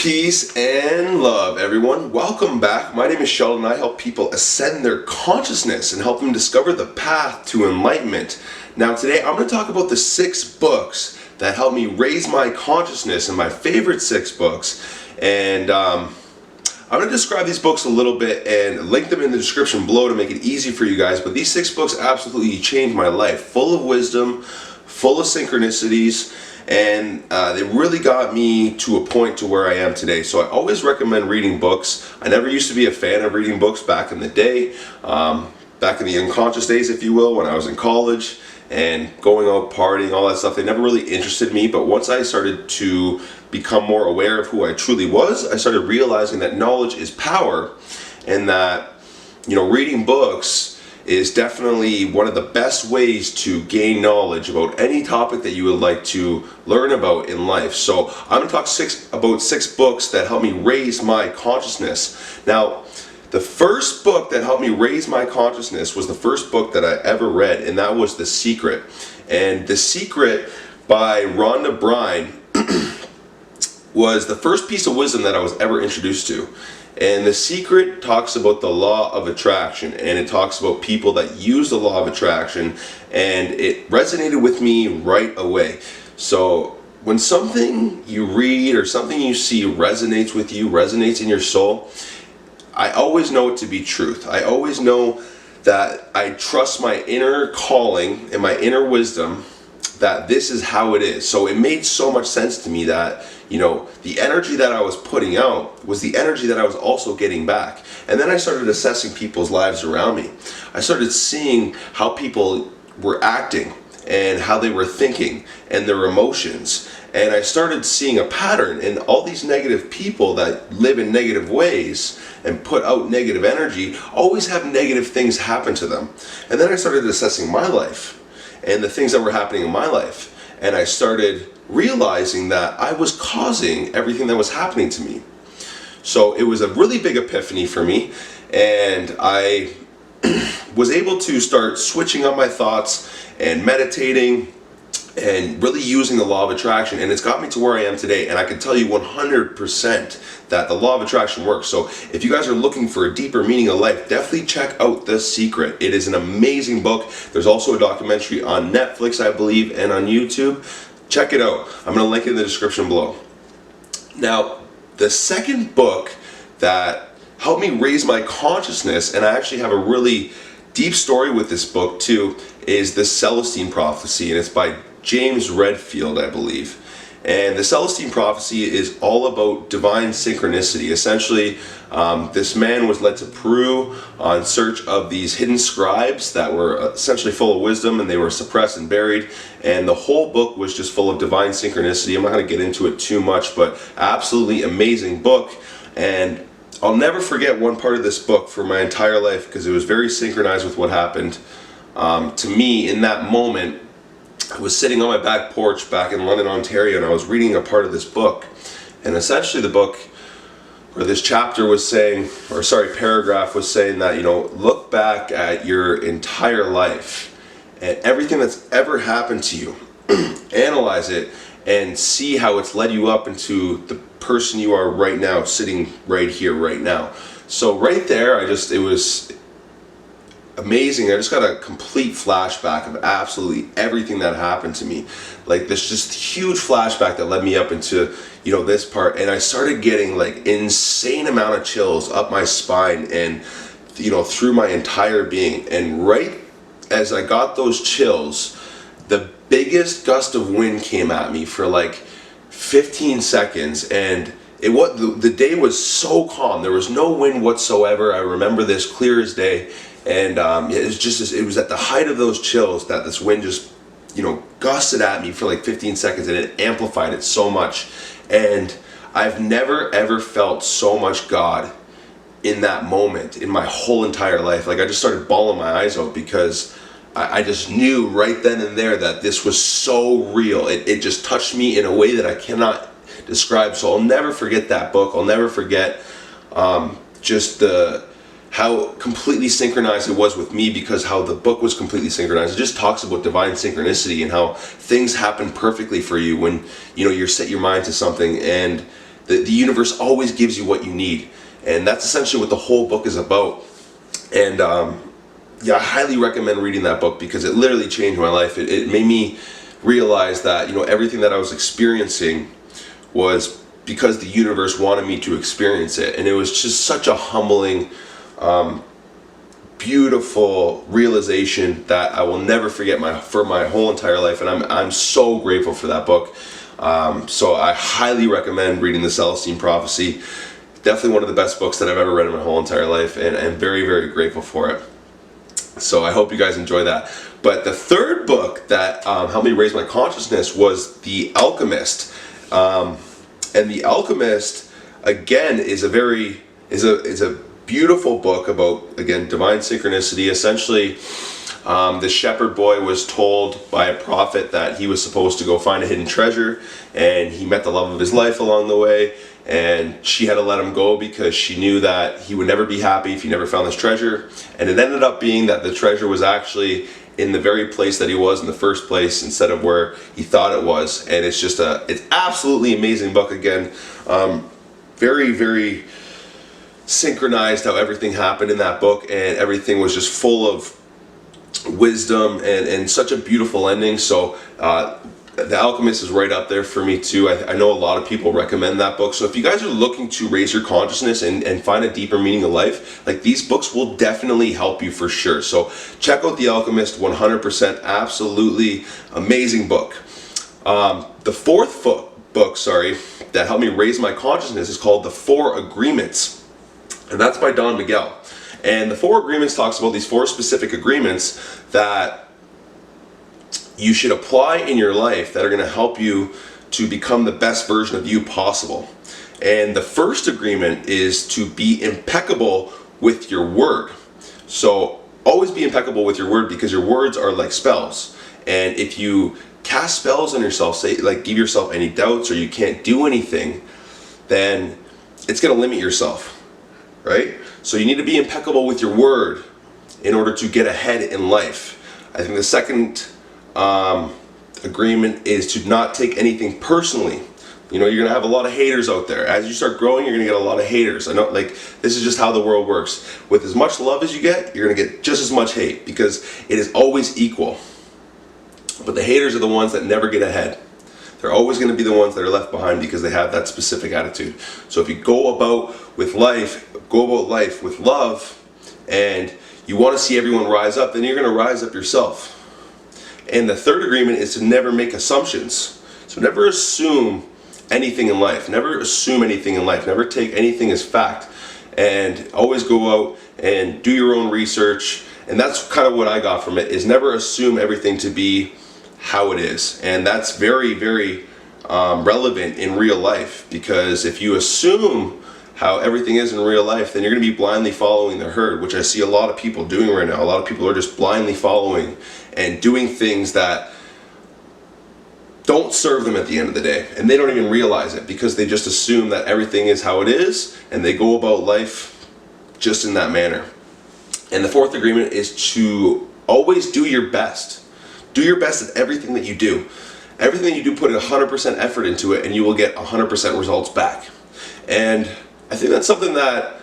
Peace and love, everyone. Welcome back. My name is Sheldon and I help people ascend their consciousness and help them discover the path to enlightenment. Now today I'm going to talk about the 6 books that helped me raise my consciousness, and my favorite 6 books. And I'm going to describe these books a little bit and link them in the description below to make it easy for you guys. But these 6 books absolutely changed my life. Full of wisdom, full of synchronicities, and they really got me to a point to where I am today. So I always recommend reading books. I never used to be a fan of reading books back in the day, back in the unconscious days, if you will, when I was in college and going out partying, all that stuff. They never really interested me. But once I started to become more aware of who I truly was, I started realizing that knowledge is power, and that, you know, reading books is definitely one of the best ways to gain knowledge about any topic that you would like to learn about in life. So I'm going to talk about 6 books that helped me raise my consciousness. Now, the first book that helped me raise my consciousness was the first book that I ever read, and that was The Secret. And The Secret by Rhonda Byrne was the first piece of wisdom that I was ever introduced to. And The Secret talks about the law of attraction, and it talks about people that use the law of attraction, and it resonated with me right away. So when something you read or something you see resonates with you, resonates in your soul, I always know it to be truth. I always know that I trust my inner calling and my inner wisdom that this is how it is. So it made so much sense to me that, you know, the energy that I was putting out was the energy that I was also getting back. And then I started assessing people's lives around me. I started seeing how people were acting and how they were thinking and their emotions. And I started seeing a pattern in all these negative people that live in negative ways and put out negative energy, always have negative things happen to them. And then I started assessing my life and the things that were happening in my life. And I started realizing that I was causing everything that was happening to me. So it was a really big epiphany for me, and I was able to start switching up my thoughts and meditating and really using the law of attraction, and it's got me to where I am today. And I can tell you 100% that the law of attraction works. So if you guys are looking for a deeper meaning of life, definitely check out The Secret. It is an amazing book. There's also a documentary on Netflix, I believe, and on YouTube. Check it out. I'm going to link it in the description below. Now, the second book that helped me raise my consciousness, and I actually have a really deep story with this book too, is The Celestine Prophecy, and it's by James Redfield, I believe. And The Celestine Prophecy is all about divine synchronicity. Essentially, this man was led to Peru on search of these hidden scribes that were essentially full of wisdom, and they were suppressed and buried. And the whole book was just full of divine synchronicity. I'm not going to get into it too much, but absolutely amazing book. And I'll never forget one part of this book for my entire life, because it was very synchronized with what happened to me in that moment. I was sitting on my back porch back in London, Ontario, and I was reading a part of this book. And essentially the book, or this chapter was saying, or sorry, paragraph was saying that, you know, look back at your entire life and everything that's ever happened to you, analyze it, and see how it's led you up into the person you are right now, sitting right here, right now. So right there, it was amazing. I just got a complete flashback of absolutely everything that happened to me. Like this just huge flashback that led me up into, you know, this part. And I started getting like insane amount of chills up my spine and, you know, through my entire being. And right as I got those chills, the biggest gust of wind came at me for like 15 seconds, and the day was so calm. There was no wind whatsoever. I remember this clear as day. And it was at the height of those chills that this wind just, you know, gusted at me for like 15 seconds, and it amplified it so much. And I've never ever felt so much God in that moment in my whole entire life. Like I just started bawling my eyes out, because I just knew right then and there that this was so real. It just touched me in a way that I cannot describe. So I'll never forget that book. I'll never forget just how completely synchronized it was with me, because how the book was completely synchronized. It just talks about divine synchronicity and how things happen perfectly for you when, you know, you set your mind to something, and the universe always gives you what you need. And that's essentially what the whole book is about. And yeah, I highly recommend reading that book because it literally changed my life. It made me realize that, you know, everything that I was experiencing was because the universe wanted me to experience it. And it was just such a humbling, beautiful realization that I will never forget for my whole entire life. And I'm so grateful for that book. So I highly recommend reading The Celestine Prophecy. Definitely one of the best books that I've ever read in my whole entire life, and I'm very, very grateful for it. So I hope you guys enjoy that. But the third book that helped me raise my consciousness was The Alchemist. And The Alchemist, again, is a beautiful book about, again, divine synchronicity. Essentially, the shepherd boy was told by a prophet that he was supposed to go find a hidden treasure, and he met the love of his life along the way, and she had to let him go because she knew that he would never be happy if he never found this treasure. And it ended up being that the treasure was actually in the very place that he was in the first place instead of where he thought it was. And it's just it's absolutely amazing book. Again, very, very synchronized how everything happened in that book, and everything was just full of wisdom and such a beautiful ending. So The Alchemist is right up there for me too. I know a lot of people recommend that book. So if you guys are looking to raise your consciousness and find a deeper meaning of life, like, these books will definitely help you for sure. So check out The Alchemist, 100%, absolutely amazing book. The fourth book, that helped me raise my consciousness is called The Four Agreements, and that's by Don Miguel. And the Four Agreements talks about these 4 specific agreements that you should apply in your life that are going to help you to become the best version of you possible. And the first agreement is to be impeccable with your word. So always be impeccable with your word, because your words are like spells. And if you cast spells on yourself, say, like, give yourself any doubts or you can't do anything, then it's going to limit yourself, right? So you need to be impeccable with your word in order to get ahead in life. I think the second agreement is to not take anything personally. You know, you're gonna have a lot of haters out there. As you start growing, you're gonna get a lot of haters. I know, like, this is just how the world works. With as much love as you get, you're gonna get just as much hate, because it is always equal. But the haters are the ones that never get ahead. They're always gonna be the ones that are left behind because they have that specific attitude. So if you go about life with love, and you wanna see everyone rise up, then you're gonna rise up yourself. And the third agreement is to never make assumptions. So never assume anything in life. Never assume anything in life. Never take anything as fact. And always go out and do your own research. And that's kind of what I got from it, is never assume everything to be how it is. And that's very, very relevant in real life, because if you assume how everything is in real life, then you're going to be blindly following the herd, which I see a lot of people doing right now. A lot of people are just blindly following and doing things that don't serve them at the end of the day, and they don't even realize it, because they just assume that everything is how it is, and they go about life just in that manner. And the fourth agreement is to always do your best. Do your best at everything that you do. Everything that you do, put 100% effort into it, and you will get 100% results back. And I think that's something that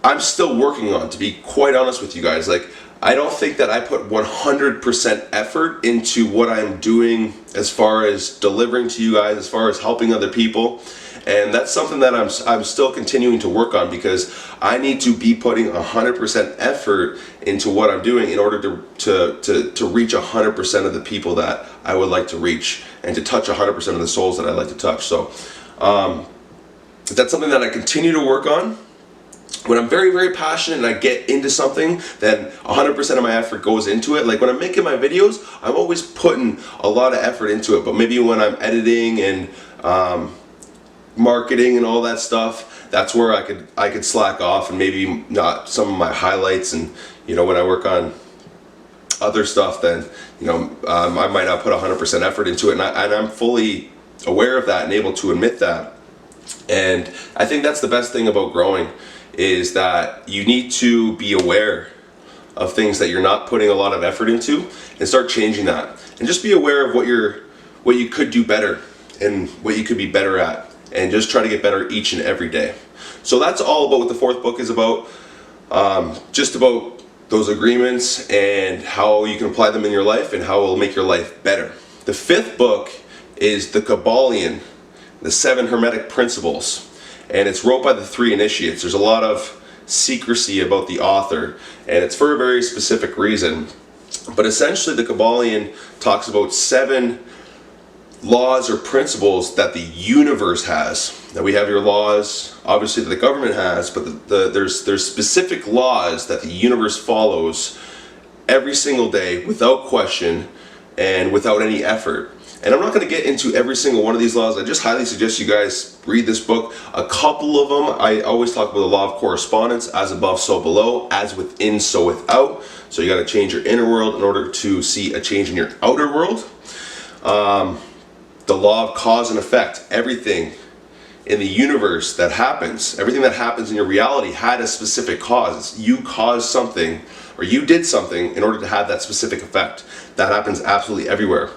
I'm still working on, to be quite honest with you guys. Like, I don't think that I put 100% effort into what I'm doing as far as delivering to you guys, as far as helping other people. And that's something that I'm still continuing to work on, because I need to be putting 100% effort into what I'm doing in order to reach 100% of the people that I would like to reach, and to touch 100% of the souls that I'd like to touch. So that's something that I continue to work on. When I'm very, very passionate and I get into something, then 100% of my effort goes into it. Like, when I'm making my videos, I'm always putting a lot of effort into it. But maybe when I'm editing and marketing and all that stuff, that's where I could slack off, and maybe not some of my highlights. And, you know, when I work on other stuff, then, you know, I might not put 100% effort into it, and I'm fully aware of that and able to admit that. And I think that's the best thing about growing, is that you need to be aware of things that you're not putting a lot of effort into, and start changing that. And just be aware of what you could do better, and what you could be better at, and just try to get better each and every day. So that's all about what the fourth book is about. Just about those agreements and how you can apply them in your life and how it will make your life better. The fifth book is the Cabal Ian, the 7 Hermetic Principles, and it's wrote by the 3 initiates. There's a lot of secrecy about the author, and it's for a very specific reason. But essentially the Cabal Ian talks about 7 laws or principles that the universe has. Now we have your laws, obviously, that the government has, but there's specific laws that the universe follows every single day without question and without any effort. And I'm not going to get into every single one of these laws. I just highly suggest you guys read this book. A couple of them, I always talk about the law of correspondence, as above, so below, as within, so without. So you got to change your inner world in order to see a change in your outer world. The law of cause and effect. Everything in the universe that happens, everything that happens in your reality had a specific cause. You caused something, or you did something in order to have that specific effect. That happens absolutely everywhere.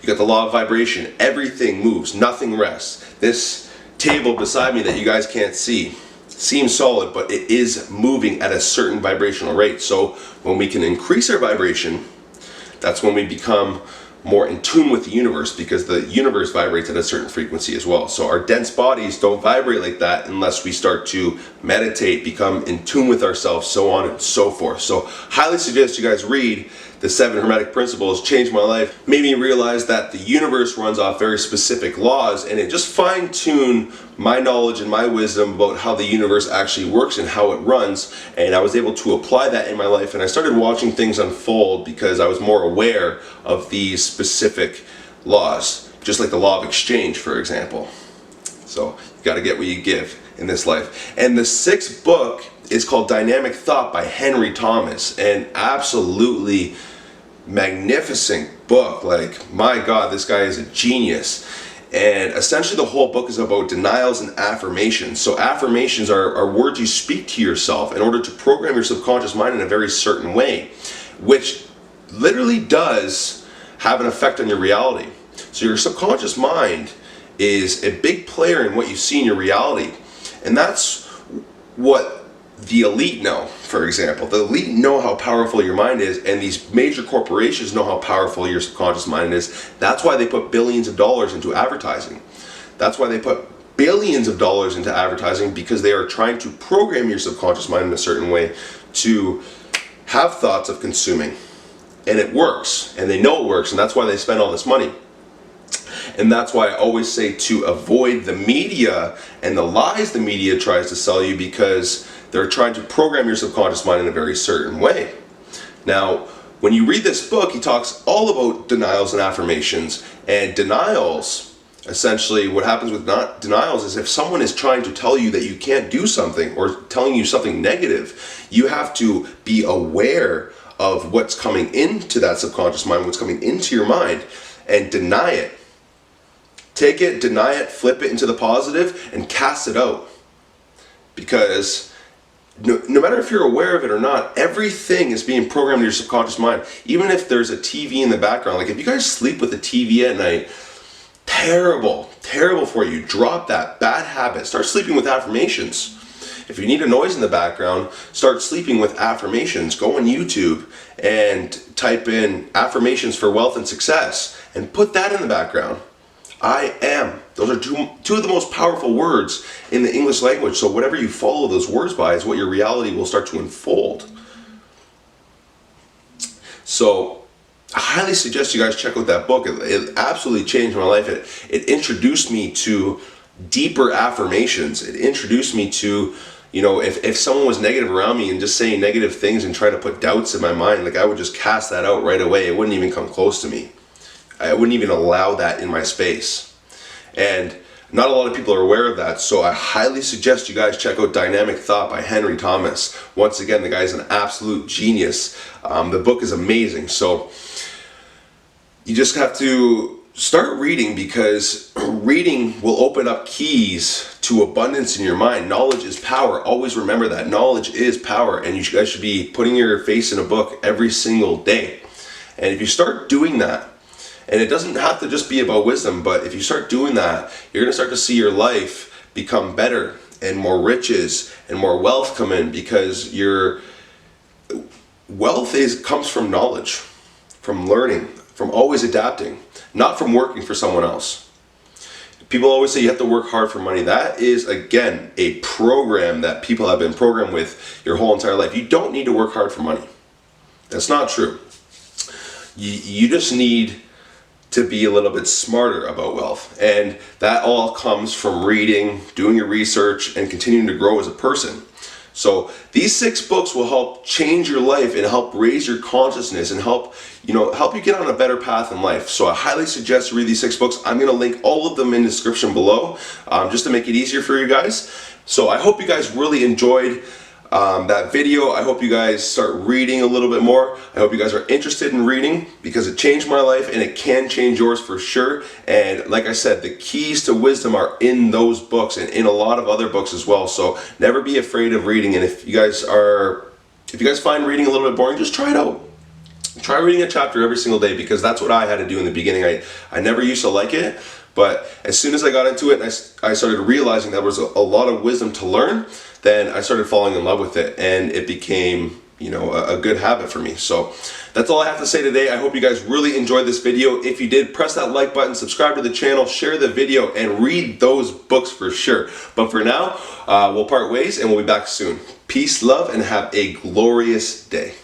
You got the law of vibration. Everything moves, nothing rests. This table beside me that you guys can't see seems solid, but it is moving at a certain vibrational rate. So when we can increase our vibration, that's when we become more in tune with the universe, because the universe vibrates at a certain frequency as well. So our dense bodies don't vibrate like that unless we start to meditate, become in tune with ourselves, so on and so forth. So highly suggest you guys read the 7 Hermetic Principles. Changed my life, made me realize that the universe runs off very specific laws, and it just fine-tuned my knowledge and my wisdom about how the universe actually works and how it runs, and I was able to apply that in my life, and I started watching things unfold because I was more aware of these specific laws, just like the law of exchange, for example. So you got to get what you give in this life. And the 6th book is called Dynamic Thought by Henry Thomas, and absolutely magnificent book. Like, my God, this guy is a genius. And essentially the whole book is about denials and affirmations. So affirmations are words you speak to yourself in order to program your subconscious mind in a very certain way, which literally does have an effect on your reality. So your subconscious mind is a big player in what you see in your reality. And that's what the elite know, for example. The elite know how powerful your mind is, and these major corporations know how powerful your subconscious mind is. That's why they put billions of dollars into advertising. That's why they put billions of dollars into advertising, because they are trying to program your subconscious mind in a certain way to have thoughts of consuming. And it works, and they know it works, and that's why they spend all this money. And that's why I always say to avoid the media and the lies the media tries to sell you, because they're trying to program your subconscious mind in a very certain way. Now, when you read this book, he talks all about denials and affirmations. And denials, essentially what happens with denials is if someone is trying to tell you that you can't do something or telling you something negative, you have to be aware of what's coming into that subconscious mind, what's coming into your mind, and deny it. Take it, deny it, flip it into the positive, and cast it out. Because no matter if you're aware of it or not, everything is being programmed in your subconscious mind. Even if there's a TV in the background, like if you guys sleep with the TV at night, terrible, terrible for you. Drop that bad habit. Start sleeping with affirmations. If you need a noise in the background, start sleeping with affirmations. Go on YouTube and type in affirmations for wealth and success and put that in the background. I am. Those are two of the most powerful words in the English language. So whatever you follow those words by is what your reality will start to unfold. So I highly suggest you guys check out that book. It absolutely changed my life. It introduced me to deeper affirmations. It introduced me to, if someone was negative around me and just saying negative things and trying to put doubts in my mind, like I would just cast that out right away. It wouldn't even come close to me. I wouldn't even allow that in my space. And not a lot of people are aware of that, so I highly suggest you guys check out Dynamic Thought by Henry Thomas. Once again, the guy's an absolute genius. The book is amazing, so you just have to start reading, because reading will open up keys to abundance in your mind. Knowledge is power. Always remember that. Knowledge is power, and you guys should be putting your face in a book every single day. And if you start doing that, And it doesn't have to just be about wisdom, but if you start doing that, you're going to start to see your life become better, and more riches and more wealth come in, because your wealth comes from knowledge, from learning, from always adapting, not from working for someone else. People always say you have to work hard for money. That is, again, a program that people have been programmed with your whole entire life. You don't need to work hard for money. That's not true. You just need to be a little bit smarter about wealth. And that all comes from reading, doing your research, and continuing to grow as a person. So these 6 books will help change your life and help raise your consciousness and help you get on a better path in life. So I highly suggest you read these 6 books. I'm going to link all of them in the description below, just to make it easier for you guys. So I hope you guys really enjoyed that video. I hope you guys start reading a little bit more. I hope you guys are interested in reading, because it changed my life and it can change yours for sure. And like I said, the keys to wisdom are in those books and in a lot of other books as well. So never be afraid of reading. And if you guys find reading a little bit boring, just try it out. Try reading a chapter every single day, because that's what I had to do in the beginning. I never used to like it, but as soon as I got into it and I started realizing there was a lot of wisdom to learn, then I started falling in love with it, and it became, a good habit for me. So that's all I have to say today. I hope you guys really enjoyed this video. If you did, press that like button, subscribe to the channel, share the video, and read those books for sure. But for now, we'll part ways, and we'll be back soon. Peace, love, and have a glorious day.